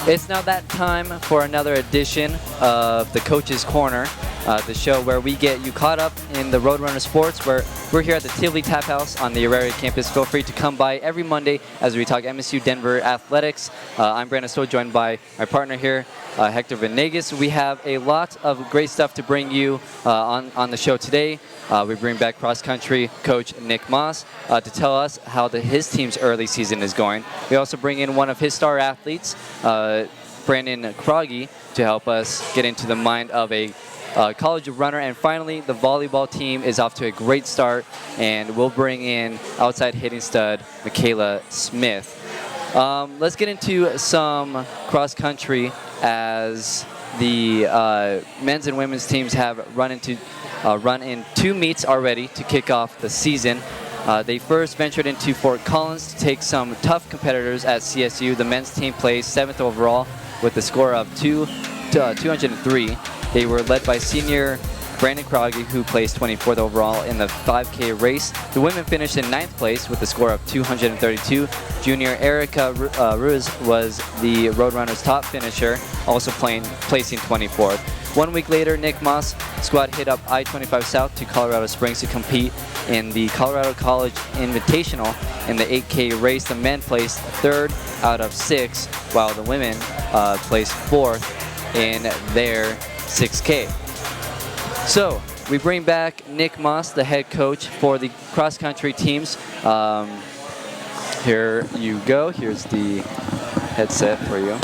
It's now that time for another edition of the Coach's Corner, the show where we get you caught up in the Roadrunner sports. Where we're here at the Tivoli Tap House on the Auraria campus. Feel free to come by every Monday as we talk MSU Denver athletics. I'm Brandon Krage, joined by my partner here, Hector Venegas. We have a lot of great stuff to bring you on the show today. We bring back cross-country coach Nick Maas to tell us how his team's early season is going. We also bring in one of his star athletes, Brandon Krage, to help us get into the mind of a college runner. And finally, the volleyball team is off to a great start, and we'll bring in outside hitting stud Michaela Smith. Let's get into some cross-country, as the men's and women's teams have run in 2 meets already to kick off the season. They first ventured into Fort Collins to take some tough competitors at CSU. The men's team placed 7th overall with a score of 203. They were led by senior Brandon Krage, who placed 24th overall in the 5K race. The women finished in 9th place with a score of 232. Junior Erica Ruiz was the Roadrunners' top finisher, also placing 24th. 1 week later, Nick Maas' squad hit up I-25 South to Colorado Springs to compete in the Colorado College Invitational. In the 8K race, the men placed 3rd out of 6, while the women placed 4th in their 6K. So we bring back Nick Maas, the head coach for the cross-country teams. Here you go. Here's the headset for you.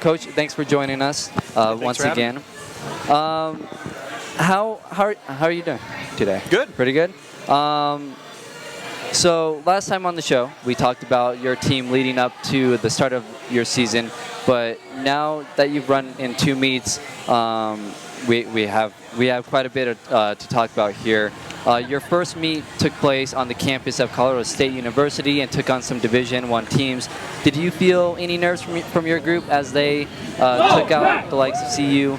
Coach, thanks for joining us once again. How are you doing today? Good. Pretty good. So last time on the show, we talked about your team leading up to the start of your season, but now that you've run in 2 meets, we have quite a bit to talk about here. Your first meet took place on the campus of Colorado State University and took on some Division I teams. Did you feel any nerves from your group as they took out the likes of CU,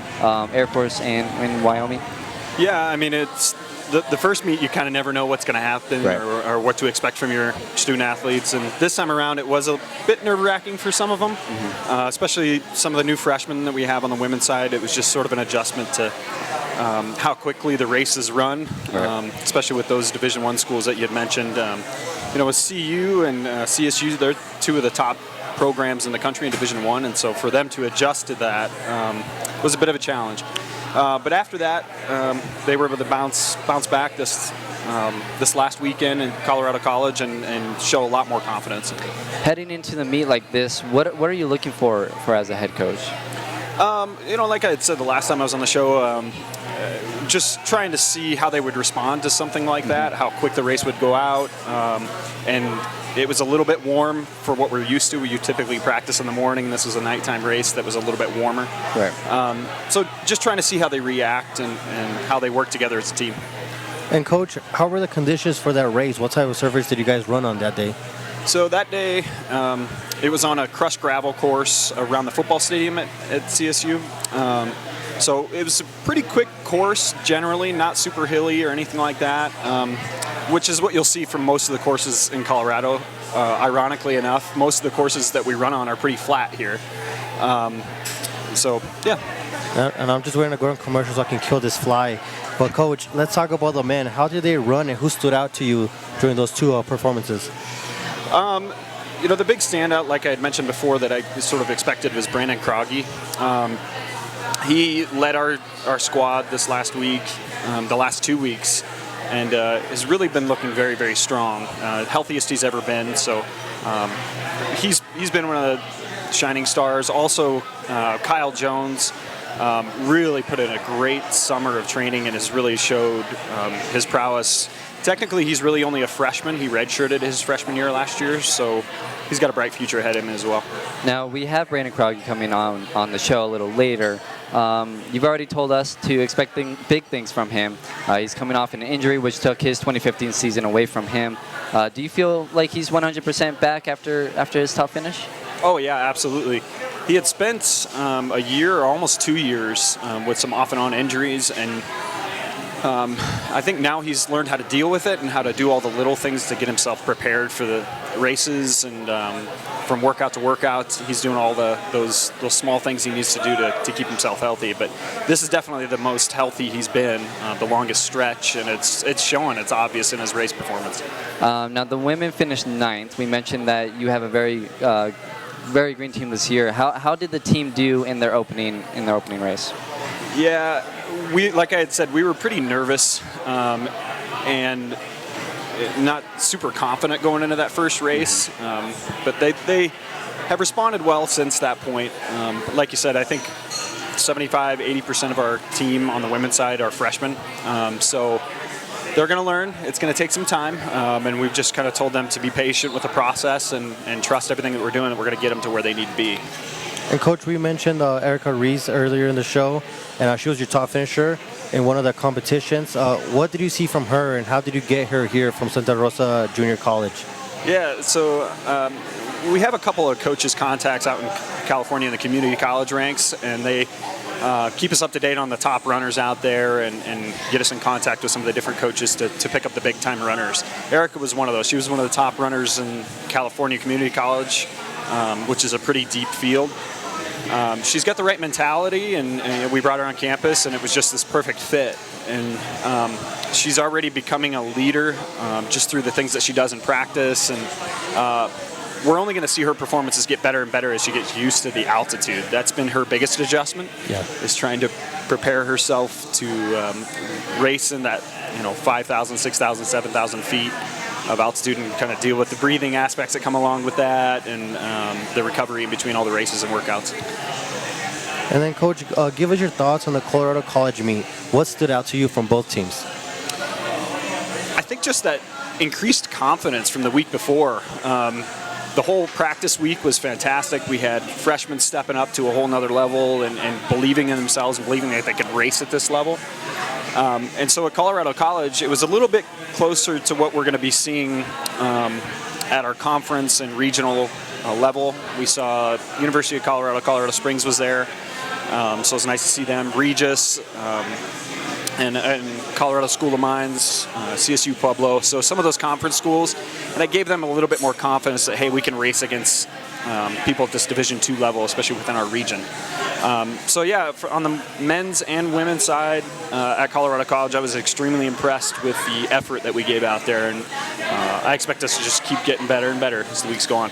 Air Force, and Wyoming? Yeah, I mean, it's the first meet, you kind of never know what's going to happen, right, or what to expect from your student athletes. And this time around, it was a bit nerve-wracking for some of them, especially some of the new freshmen that we have on the women's side. It was just sort of an adjustment to how quickly the races run, right, especially with those Division I schools that you had mentioned. With CU and CSU, they're 2 of the top programs in the country in Division I, and so for them to adjust to that was a bit of a challenge. But after that, they were able to bounce back this last weekend in Colorado College and show a lot more confidence. Heading into the meet like this, what are you looking for as a head coach? Like I had said the last time I was on the show, just trying to see how they would respond to something like that, how quick the race would go out, and it was a little bit warm for what we're used to. You typically practice in the morning. This was a nighttime race that was a little bit warmer. Right. So just trying to see how they react and how they work together as a team. And Coach, how were the conditions for that race? What type of surface did you guys run on that day? So that day, it was on a crushed gravel course around the football stadium at CSU. So it was a pretty quick course generally, not super hilly or anything like that, which is what you'll see from most of the courses in Colorado. Ironically enough, most of the courses that we run on are pretty flat here. So, yeah. And I'm just waiting to go on commercial so I can kill this fly. But Coach, let's talk about the men. How did they run and who stood out to you during those 2 performances? The big standout, like I had mentioned before, that I sort of expected was Brandon Krage. He led our squad this last week, the last 2 weeks, and has really been looking very, very strong. Healthiest he's ever been. So he's been one of the shining stars. Also, Kyle Jones really put in a great summer of training and has really showed his prowess. Technically, he's really only a freshman. He redshirted his freshman year last year, so he's got a bright future ahead of him as well. Now, we have Brandon Krage coming on the show a little later. You've already told us to expect big things from him. He's coming off an injury which took his 2015 season away from him. Do you feel like he's 100% back after his top finish? Oh, yeah, absolutely. He had spent a year or almost 2 years with some off and on injuries, and I think now he's learned how to deal with it and how to do all the little things to get himself prepared for the races, and from workout to workout, he's doing all those small things he needs to do to keep himself healthy. But this is definitely the most healthy he's been, the longest stretch, and it's showing. It's obvious in his race performance. Now the women finished 9th. We mentioned that you have a very green team this year. How did the team do in their opening race? Yeah, like I had said, we were pretty nervous and not super confident going into that first race, but they have responded well since that point. Like you said, I think 75-80% of our team on the women's side are freshmen, so they're going to learn. It's going to take some time, and we've just kind of told them to be patient with the process and trust everything that we're doing, and we're going to get them to where they need to be. And Coach, we mentioned Erica Reese earlier in the show, and she was your top finisher in one of the competitions. What did you see from her, and how did you get her here from Santa Rosa Junior College? Yeah, so we have a couple of coaches' contacts out in California in the community college ranks, and they keep us up to date on the top runners out there and get us in contact with some of the different coaches to pick up the big-time runners. Erica was one of those. She was one of the top runners in California Community College, which is a pretty deep field. She's got the right mentality, and we brought her on campus, and it was just this perfect fit. And she's already becoming a leader just through the things that she does in practice, and we're only going to see her performances get better and better as she gets used to the altitude. That's been her biggest adjustment, is trying to prepare herself to race in that 5,000, 6,000, 7,000 feet of altitude, and kind of deal with the breathing aspects that come along with that, and the recovery in between all the races and workouts. And then, Coach, give us your thoughts on the Colorado College meet. What stood out to you from both teams? I think just that increased confidence from the week before. The whole practice week was fantastic. We had freshmen stepping up to a whole nother level and believing in themselves and believing that they could race at this level. And so at Colorado College, it was a little bit closer to what we're going to be seeing at our conference and regional level. We saw University of Colorado Springs was there, so it was nice to see them. Regis and Colorado School of Mines, CSU Pueblo. So some of those conference schools, and that gave them a little bit more confidence that, hey, we can race against people at this Division II level, especially within our region. So yeah, on the men's and women's side at Colorado College, I was extremely impressed with the effort that we gave out there, and I expect us to just keep getting better and better as the weeks go on.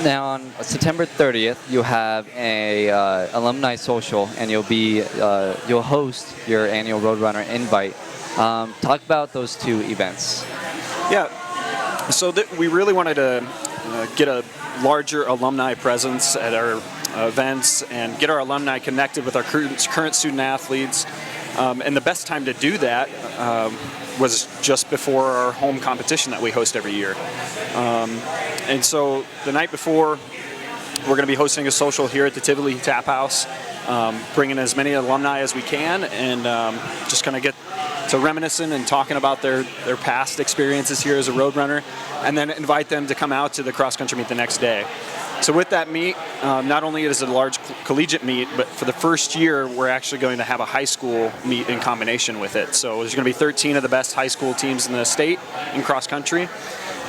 Now on September 30th, you have a alumni social, and you'll host your annual Roadrunner invite. Talk about those two events. Yeah, so we really wanted to get a larger alumni presence at our events and get our alumni connected with our current student athletes. And the best time to do that was just before our home competition that we host every year. And so the night before, we're going to be hosting a social here at the Tivoli Tap House, bringing as many alumni as we can, and just kind of get to reminiscing and talking about their past experiences here as a road runner, and then invite them to come out to the cross-country meet the next day. So with that meet, not only is it a large collegiate meet, but for the first year, we're actually going to have a high school meet in combination with it. So there's going to be 13 of the best high school teams in the state in cross-country.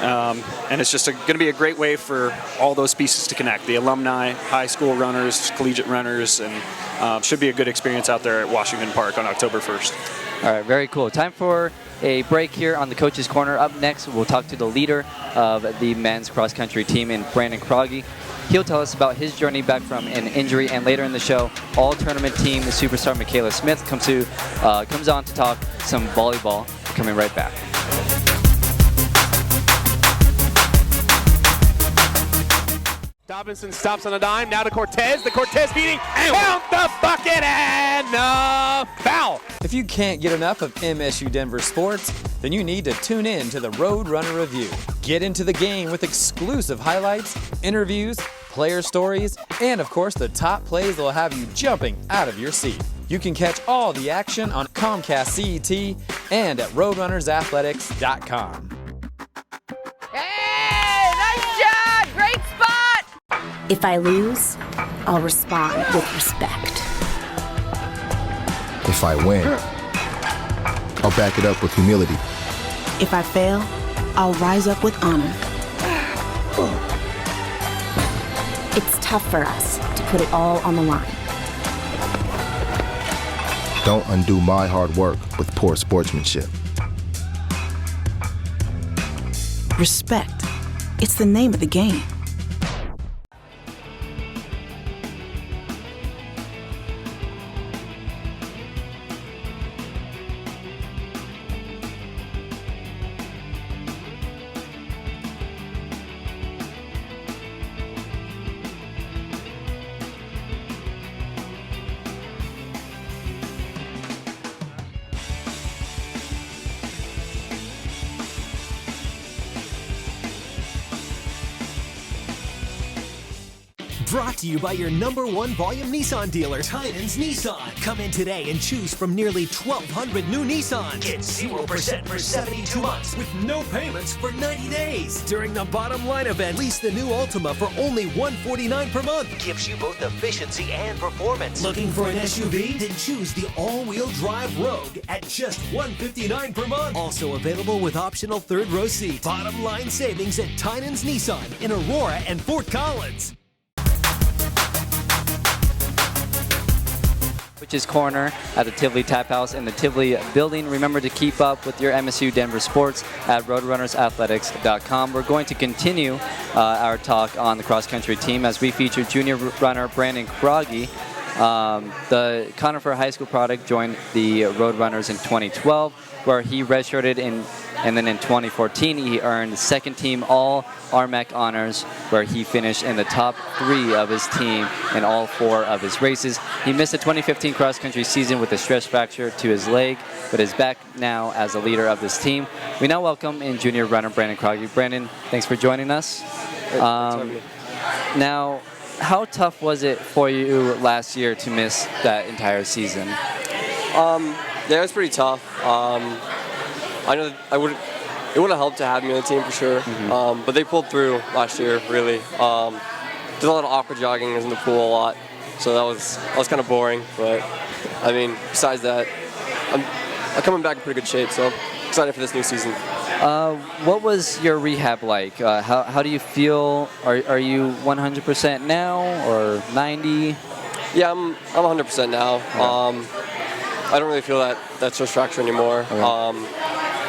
And it's just going to be a great way for all those pieces to connect. The alumni, high school runners, collegiate runners, and should be a good experience out there at Washington Park on October 1st. All right, very cool. Time for a break here on the Coach's Corner. Up next, we'll talk to the leader of the men's cross-country team, in Brandon Krage. He'll tell us about his journey back from an injury, and later in the show, all-tournament team, the superstar Michaela Smith, comes on to talk some volleyball. We're coming right back. Dobinson stops on a dime, now to Cortez. The Cortez beating, count the bucket, and foul. If you can't get enough of MSU Denver sports, then you need to tune in to the Roadrunner Review. Get into the game with exclusive highlights, interviews, player stories, and of course the top plays that will have you jumping out of your seat. You can catch all the action on Comcast CET and at RoadrunnersAthletics.com. Hey, nice shot! Great spot! If I lose, I'll respond with respect. If I win, back it up with humility. If I fail, I'll rise up with honor. It's tough for us to put it all on the line. Don't undo my hard work with poor sportsmanship. Respect. It's the name of the game. Brought to you by your #1 volume Nissan dealer, Tynan's Nissan. Come in today and choose from nearly 1,200 new Nissans. Get 0% for 72 months with no payments for 90 days. During the Bottom Line event, lease the new Altima for only $149 per month. Gives you both efficiency and performance. Looking for an SUV? Then choose the all-wheel drive Rogue at just $159 per month. Also available with optional third row seat. Bottom Line savings at Tynan's Nissan in Aurora and Fort Collins. Coach's Corner at the Tivoli Tap House in the Tivoli building. Remember to keep up with your MSU Denver sports at roadrunnersathletics.com. We're going to continue our talk on the cross-country team as we feature junior runner Brandon Krage. The Conifer High School product joined the Roadrunners in 2012, where he redshirted and then in 2014 he earned second team all RMAC honors, where he finished in the top 3 of his team in all 4 of his races. He missed the 2015 cross-country season with a stress fracture to his leg, but is back now as a leader of this team. We now welcome in junior runner Brandon Krage. Brandon, thanks for joining us. Now, how tough was it for you last year to miss that entire season? Yeah, it was pretty tough. I know it would have helped to have me on the team for sure, but they pulled through last year, really. Did a lot of aqua jogging, was in the pool a lot, so that was kind of boring. But I mean, besides that, I'm coming back in pretty good shape, so excited for this new season. What was your rehab like? How do you feel? Are you 100% now or 90? Yeah, I'm 100% now. I don't really feel that stress fracture anymore.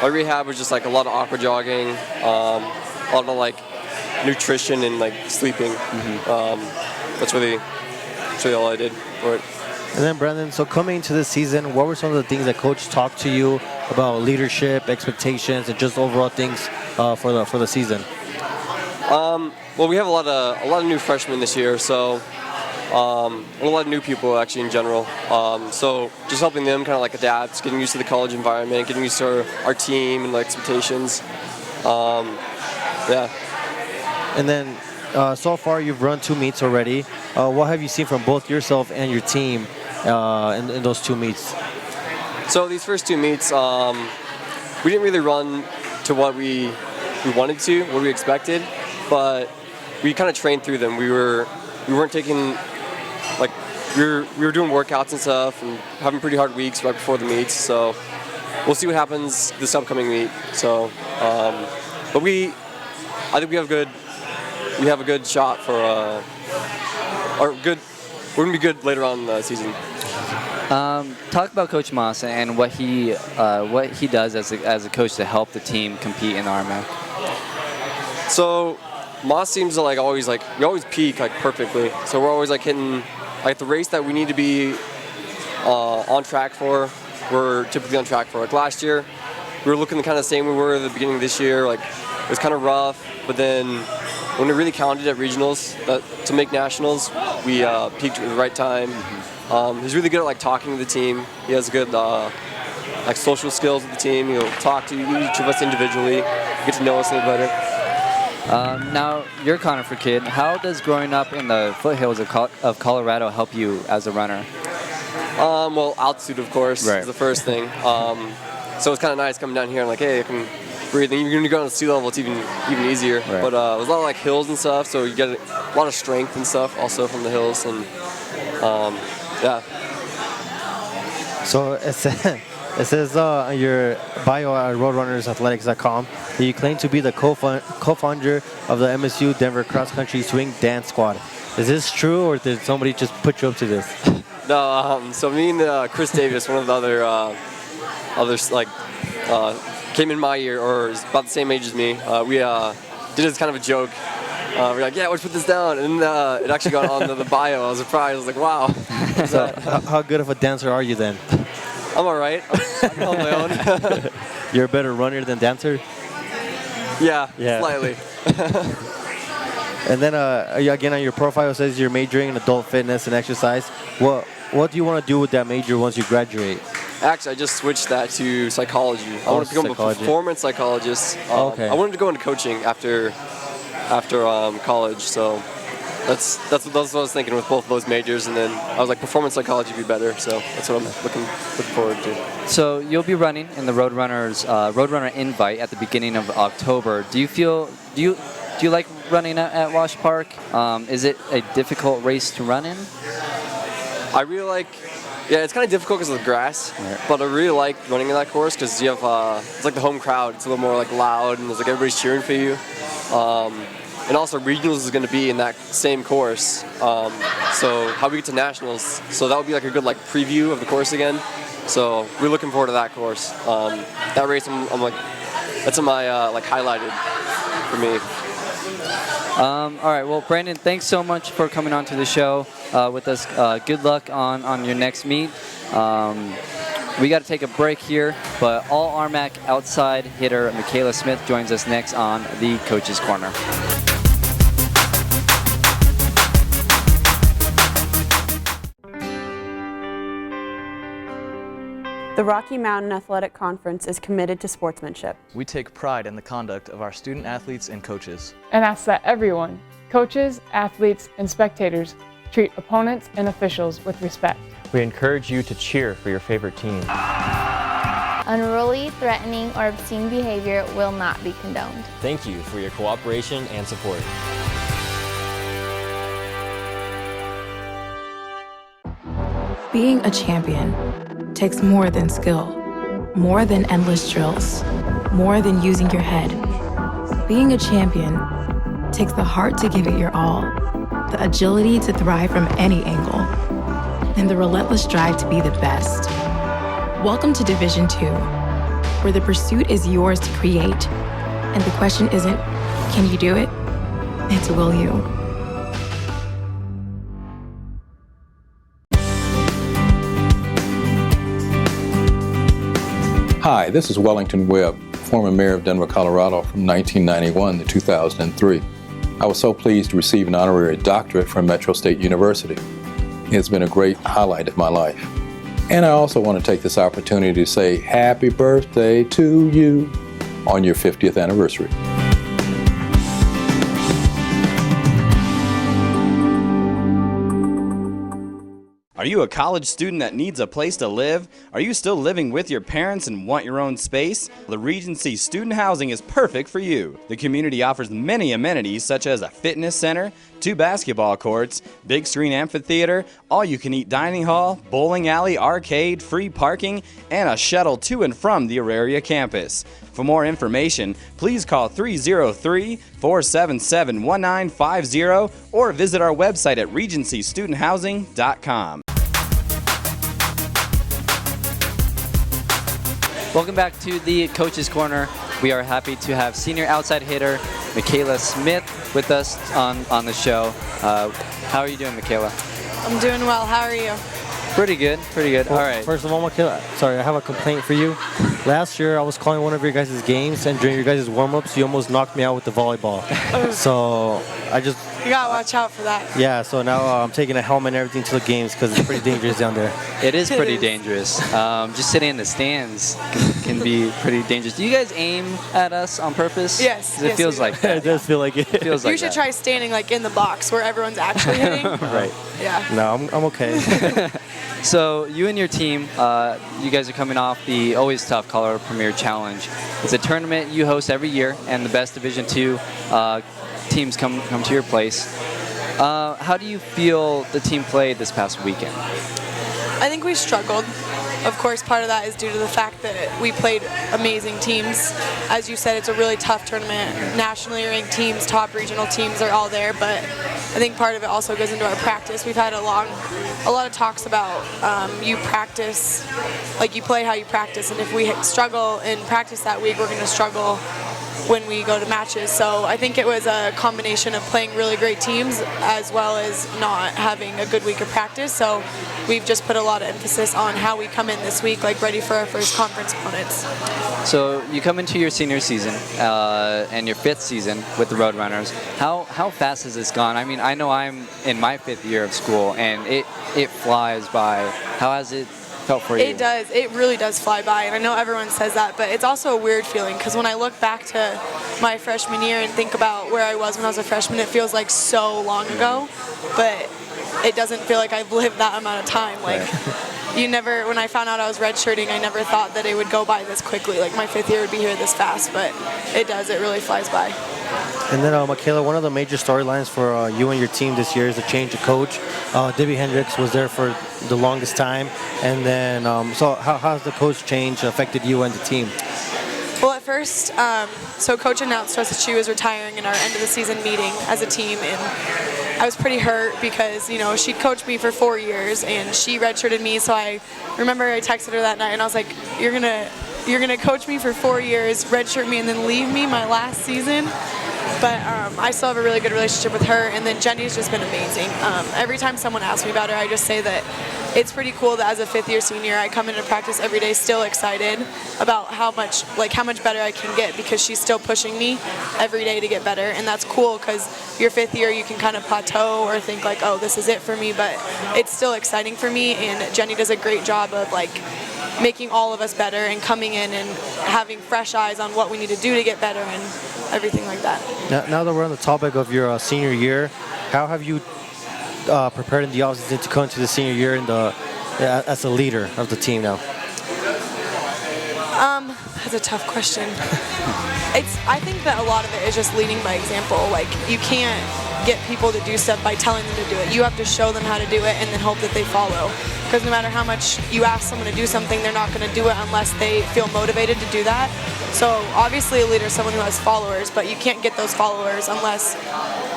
My rehab was just like a lot of aqua jogging, a lot of like nutrition and like sleeping. That's really all I did for it. And then Brandon, so coming into this season, what were some of the things that Coach talked to you about leadership, expectations, and just overall things for the season? Well, we have a lot of new freshmen this year, so and a lot of new people actually in general. So just helping them kind of like adapt, getting used to the college environment, getting used to our team and like expectations. Yeah. And then so far you've run 2 meets already. What have you seen from both yourself and your team in those 2 meets? So these first 2 meets, we didn't really run to what we wanted to, what we expected, but we kind of trained through them. We weren't taking, like, we were doing workouts and stuff and having pretty hard weeks right before the meets, so we'll see what happens this upcoming meet. So, but I think we have a good shot for, we're gonna be good later on in the season. Talk about Coach Maas and what he does as a coach to help the team compete in the RMAC. So Maas seems to we always peak like perfectly. So we're always like hitting like the race that we need to be on track for. We're typically on track for. Like last year, we were looking kind of the same we were at the beginning of this year. Like it was kind of rough, but then when it really counted at regionals to make nationals, we peaked at the right time. He's really good at like talking to the team. He has good like social skills with the team. He'll talk to each of us individually, get to know us a little better. Now, you're a Conifer kid. How does growing up in the foothills of Colorado help you as a runner? Well, altitude, of course, is the first thing. So it's kind of nice coming down here and like, hey, I can breathe. And when you go on the sea level, it's even easier. Right. But there's a lot of like hills and stuff, so you get a lot of strength and stuff also from the hills. And yeah. So It says on your bio at roadrunnersathletics.com that you claim to be the co-founder of the MSU Denver Cross Country Swing Dance Squad. Is this true, or did somebody just put you up to this? No, so me and Chris Davis, one of the others, came in my year, or is about the same age as me. We did it as kind of a joke. We're like, yeah, let's put this down. And it actually got on the bio. I was surprised. I was like, wow. So how good of a dancer are you then? I'm all right. I can hold my own. You're a better runner than dancer? Yeah. Slightly. And then again, on your profile, it says you're majoring in adult fitness and exercise. What do you want to do with that major once you graduate? Actually, I just switched that to psychology. I want to become a performance psychologist. Okay. I wanted to go into coaching after college, so that's what I was thinking with both of those majors. And then I was like, performance psychology would be better, so that's what I'm looking forward to. So you'll be running in the Roadrunner Invite at the beginning of October. Do you like running at Wash Park? Is it a difficult race to run in? I really like. Yeah, it's kind of difficult because of the grass, but I really like running in that course because you have it's like the home crowd. It's a little more like loud and it's like everybody's cheering for you. And also regionals is going to be in that same course. So how we get to nationals, so that would be like a good like preview of the course again. So we're looking forward to that course. That race, I'm like, that's my like highlighted for me. All right, well, Brandon, thanks so much for coming on to the show with us. Good luck on your next meet. We got to take a break here, but All-RMAC outside hitter Michaela Smith joins us next on the Coach's Corner. The Rocky Mountain Athletic Conference is committed to sportsmanship. We take pride in the conduct of our student athletes and coaches. And ask that everyone, coaches, athletes, and spectators, treat opponents and officials with respect. We encourage you to cheer for your favorite team. Unruly, threatening, or obscene behavior will not be condoned. Thank you for your cooperation and support. Being a champion takes more than skill, more than endless drills, more than using your head. Being a champion takes the heart to give it your all, the agility to thrive from any angle, and the relentless drive to be the best. Welcome to Division II, where the pursuit is yours to create, and the question isn't, can you do it? It's, will you? Hi, this is Wellington Webb, former mayor of Denver, Colorado from 1991 to 2003. I was so pleased to receive an honorary doctorate from Metro State University. It's been a great highlight of my life. And I also want to take this opportunity to say happy birthday to you on your 50th anniversary. Are you a college student that needs a place to live? Are you still living with your parents and want your own space? The Regency Student Housing is perfect for you. The community offers many amenities such as a fitness center, 2 basketball courts, big screen amphitheater, all-you-can-eat dining hall, bowling alley, arcade, free parking, and a shuttle to and from the Auraria campus. For more information, please call 303-477-1950 or visit our website at regencystudenthousing.com. Welcome back to the Coach's Corner. We are happy to have senior outside hitter Michaela Smith with us on the show. How are you doing, Michaela? I'm doing well. How are you? Pretty good, pretty good. Well, all right. First of all, Michaela, sorry, I have a complaint for you. Last year, I was calling one of your guys' games, and during your guys' warm-ups, you almost knocked me out with the volleyball. So I just... You gotta watch out for that. Yeah, so now I'm taking a helmet and everything to the games because it's pretty dangerous down there. It is pretty dangerous. Just sitting in the stands can be pretty dangerous. Do you guys aim at us on purpose? Yes. It feels like that. It does feel like it. Feels like you should that. try standing like in the box where everyone's actually hitting. Right. Yeah. No, I'm okay. So you and your team, you guys are coming off the always tough Colorado Premier Challenge. It's a tournament you host every year, and the best Division II teams come to your place. How do you feel the team played this past weekend? I think we struggled. of course, part of that is due to the fact that we played amazing teams. As you said, it's a really tough tournament. Nationally ranked teams, top regional teams are all there, but I think part of it also goes into our practice. We've had a lot of talks about you practice, like you play how you practice, and if we struggle in practice that week, we're going to struggle when we go to matches. So I think it was a combination of playing really great teams as well as not having a good week of practice. So we've just put a lot of emphasis on how we come in this week, like ready for our first conference opponents. So you come into your senior season and your 5th season with the Roadrunners. How fast has this gone? I mean, I know I'm in my 5th year of school, and it flies by. How has it felt for you? It does. It really does fly by, and I know everyone says that, but it's also a weird feeling because when I look back to my freshman year and think about where I was when I was a freshman, it feels like so long ago, but it doesn't feel like I've lived that amount of time. Like, when I found out I was redshirting, I never thought that it would go by this quickly. Like, my 5th year would be here this fast, but it does. It really flies by. And then, Michaela, one of the major storylines for you and your team this year is a change of coach. Debbie Hendricks was there for the longest time. And then, so how has the coach change affected you and the team? Well, at first, so Coach announced to us that she was retiring in our end of the season meeting as a team, and I was pretty hurt because, you know, she coached me for 4 years and she redshirted me. So I remember I texted her that night and I was like, you're gonna coach me for 4 years, redshirt me, and then leave me my last season. But I still have a really good relationship with her, and then Jenny's just been amazing. Every time someone asks me about her, I just say that it's pretty cool that as a 5th year senior, I come into practice every day still excited about how much better I can get, because she's still pushing me every day to get better, and that's cool because your 5th year you can kind of plateau or think like, oh, this is it for me, but it's still exciting for me, and Jenny does a great job of like making all of us better and coming in and having fresh eyes on what we need to do to get better and everything like that. Now that we're on the topic of your senior year, how have you prepared in the offseason to come into the senior year as a leader of the team now? That's a tough question. I think that a lot of it is just leading by example. Like, you can't get people to do stuff by telling them to do it. You have to show them how to do it and then hope that they follow. Because no matter how much you ask someone to do something, they're not going to do it unless they feel motivated to do that. So obviously a leader is someone who has followers, but you can't get those followers unless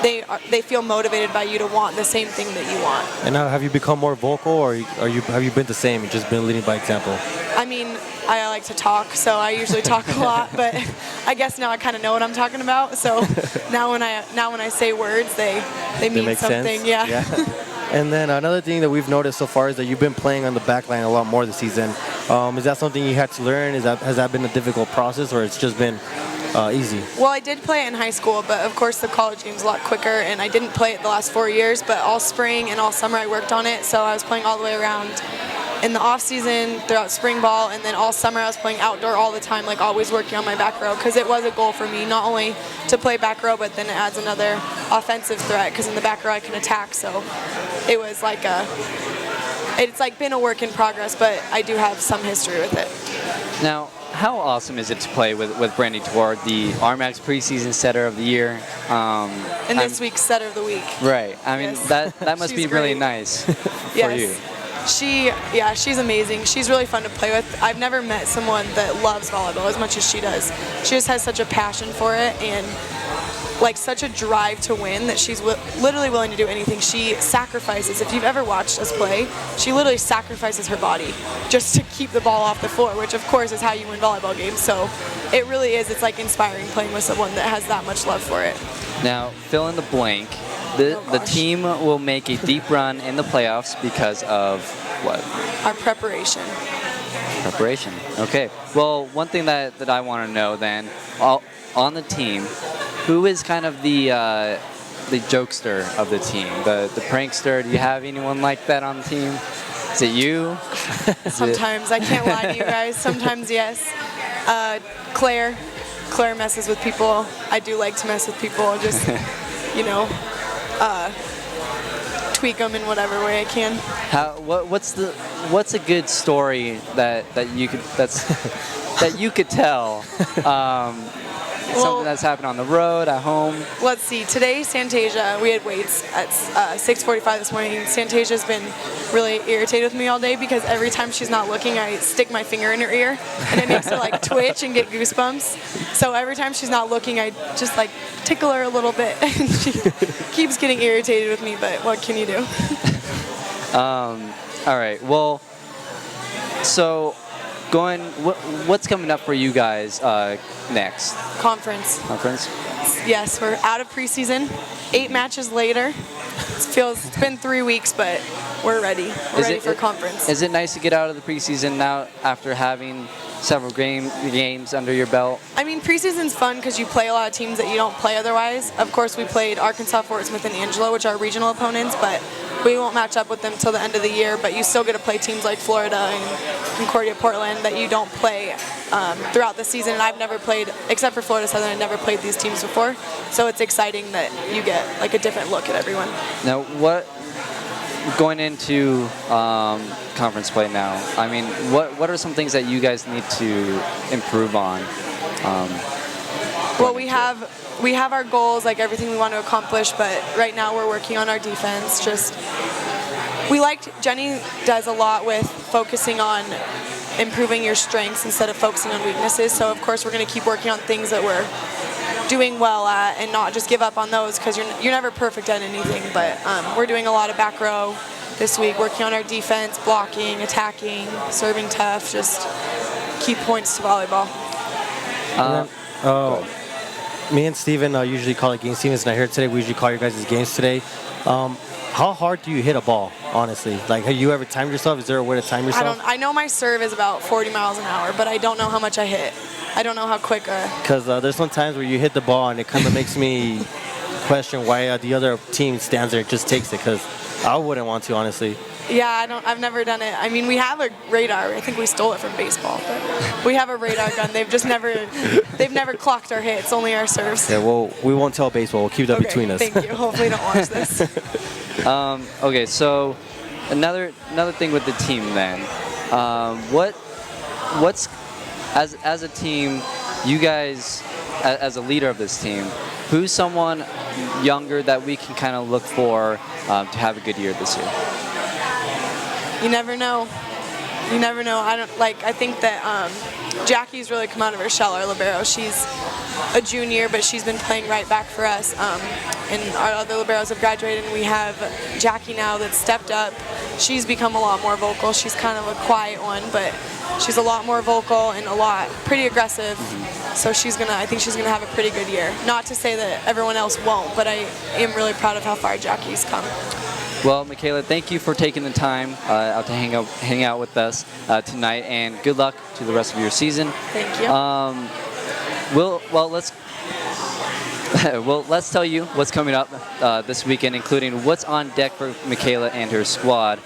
they feel motivated by you to want the same thing that you want. And now, have you become more vocal, or have you been the same and just been leading by example? I mean, I like to talk, so I usually talk a lot, but I guess now I kind of know what I'm talking about. So now when I say words, they mean something. Sense? Yeah. And then another thing that we've noticed so far is that you've been playing on the back line a lot more this season. Is that something you had to learn? Has that been a difficult process, or it's just been easy? Well, I did play it in high school, but of course the college game's a lot quicker, and I didn't play it the last 4 years, but all spring and all summer I worked on it, so I was playing all the way around in the off season, throughout spring ball, and then all summer I was playing outdoor all the time, like always working on my back row, because it was a goal for me, not only to play back row, but then it adds another offensive threat, because in the back row I can attack, so it was like it's like been a work in progress, but I do have some history with it. Now, how awesome is it to play with Brandy Toward, the RMAX preseason setter of the year? And this week's setter of the week. Right. I mean, yes. that must be really nice for you. She's amazing. She's really fun to play with. I've never met someone that loves volleyball as much as she does. She just has such a passion for it and like such a drive to win that she's literally willing to do anything. She sacrifices. If you've ever watched us play, she literally sacrifices her body just to keep the ball off the floor, which of course is how you win volleyball games. So it really is. It's like inspiring playing with someone that has that much love for it. Now, fill in the blank. The team will make a deep run in the playoffs because of what? Our preparation. Preparation. Okay. Well, one thing that I want to know then, on the team, who is kind of the jokester of the team, the prankster? Do you have anyone like that on the team? Is it you? Sometimes. I can't lie to you guys. Sometimes, yes. Claire messes with people. I do like to mess with people. Just, tweak them in whatever way I can. What's a good story that you could tell something that's happened on the road, at home? Let's see. Today, Santasia, we had weights at 6:45 this morning. Santasia's been really irritated with me all day because every time she's not looking, I stick my finger in her ear, and it makes her like twitch and get goosebumps. So every time she's not looking, I just like tickle her a little bit, and she keeps getting irritated with me. But what can you do? All right. Well, so what's coming up for you guys next? Conference. Conference? Yes, we're out of preseason. 8 matches later. It's been 3 weeks, but we're ready. We're ready for conference. Is it nice to get out of the preseason now after having several games under your belt? I mean, preseason's fun because you play a lot of teams that you don't play otherwise. Of course, we played Arkansas, Fort Smith, and Angelo, which are regional opponents, but we won't match up with them till the end of the year. But you still get to play teams like Florida and Concordia, Portland that you don't play throughout the season. And I've never played, except for Florida Southern, I've never played these teams before. So it's exciting that you get like a different look at everyone. Now, going into conference play now, I mean, what are some things that you guys need to improve on? Well, we have our goals, like everything we want to accomplish, but right now we're working on our defense. Jenny does a lot with focusing on improving your strengths instead of focusing on weaknesses. So of course we're going to keep working on things that we're doing well at and not just give up on those because you're never perfect at anything. But we're doing a lot of back row this week, working on our defense, blocking, attacking, serving tough, just keep points to volleyball. Me and Steven usually call it game Stevens, and I heard today we usually call your guys' games today. How hard do you hit a ball, honestly? Like, have you ever timed yourself? Is there a way to time yourself? I know my serve is about 40 miles an hour, but I don't know how much I hit. I don't know how quick. Because there's some times where you hit the ball and it kind of makes me question why the other team stands there and just takes it, because I wouldn't want to, honestly. Yeah, I've never done it. I mean, we have a radar. I think we stole it from baseball, but we have a radar gun. They've never clocked our hits, only our serves. Yeah, well, we won't tell baseball. We'll keep that between us. Thank you. Hopefully don't watch this. Okay, so another thing with the team then. What's as a team, you guys, as a leader of this team, who's someone younger that we can kind of look for to have a good year this year? You never know. You never know. I think that Jackie's really come out of her shell, our libero. She's a junior, but she's been playing right back for us. And our other liberos have graduated, and we have Jackie now that's stepped up. She's become a lot more vocal. She's kind of a quiet one, but she's a lot more vocal and pretty aggressive. So I think she's gonna have a pretty good year. Not to say that everyone else won't, but I am really proud of how far Jackie's come. Well, Michaela, thank you for taking the time out to hang out with us tonight, and good luck to the rest of your season. Thank you. Let's tell you what's coming up this weekend, including what's on deck for Michaela and her squad.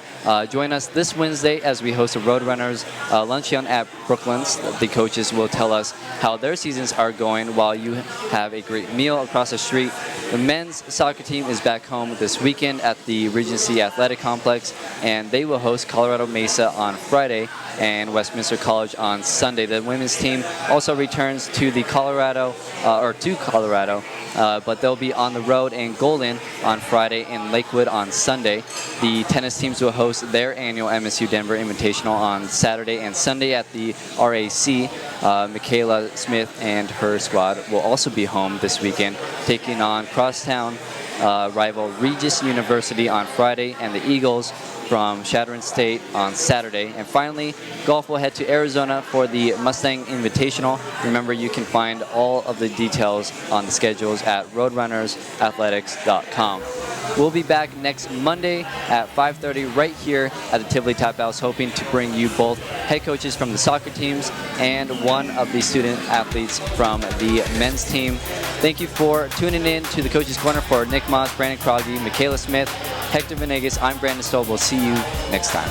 Join us this Wednesday as we host a Roadrunners luncheon at Brooklands. The coaches will tell us how their seasons are going while you have a great meal across the street. The men's soccer team is back home this weekend at the Regency Athletic Complex, and they will host Colorado Mesa on Friday and Westminster College on Sunday. The women's team also returns to Colorado, but they'll be on the road in Golden on Friday and Lakewood on Sunday. The tennis teams will host their annual MSU Denver Invitational on Saturday and Sunday at the RAC. Michaela Smith and her squad will also be home this weekend, taking on crosstown rival Regis University on Friday and the Eagles from Shattern State on Saturday. And finally, golf will head to Arizona for the Mustang Invitational. Remember, you can find all of the details on the schedules at roadrunnersathletics.com. We'll be back next Monday at 5:30 right here at the Tivoli Tap House, hoping to bring you both head coaches from the soccer teams and one of the student athletes from the men's team. Thank you for tuning in to the Coach's Corner. For Nick Maas, Brandon Krage, Michaela Smith, Hector Venegas, I'm Brandon Stowell. We'll see you next time.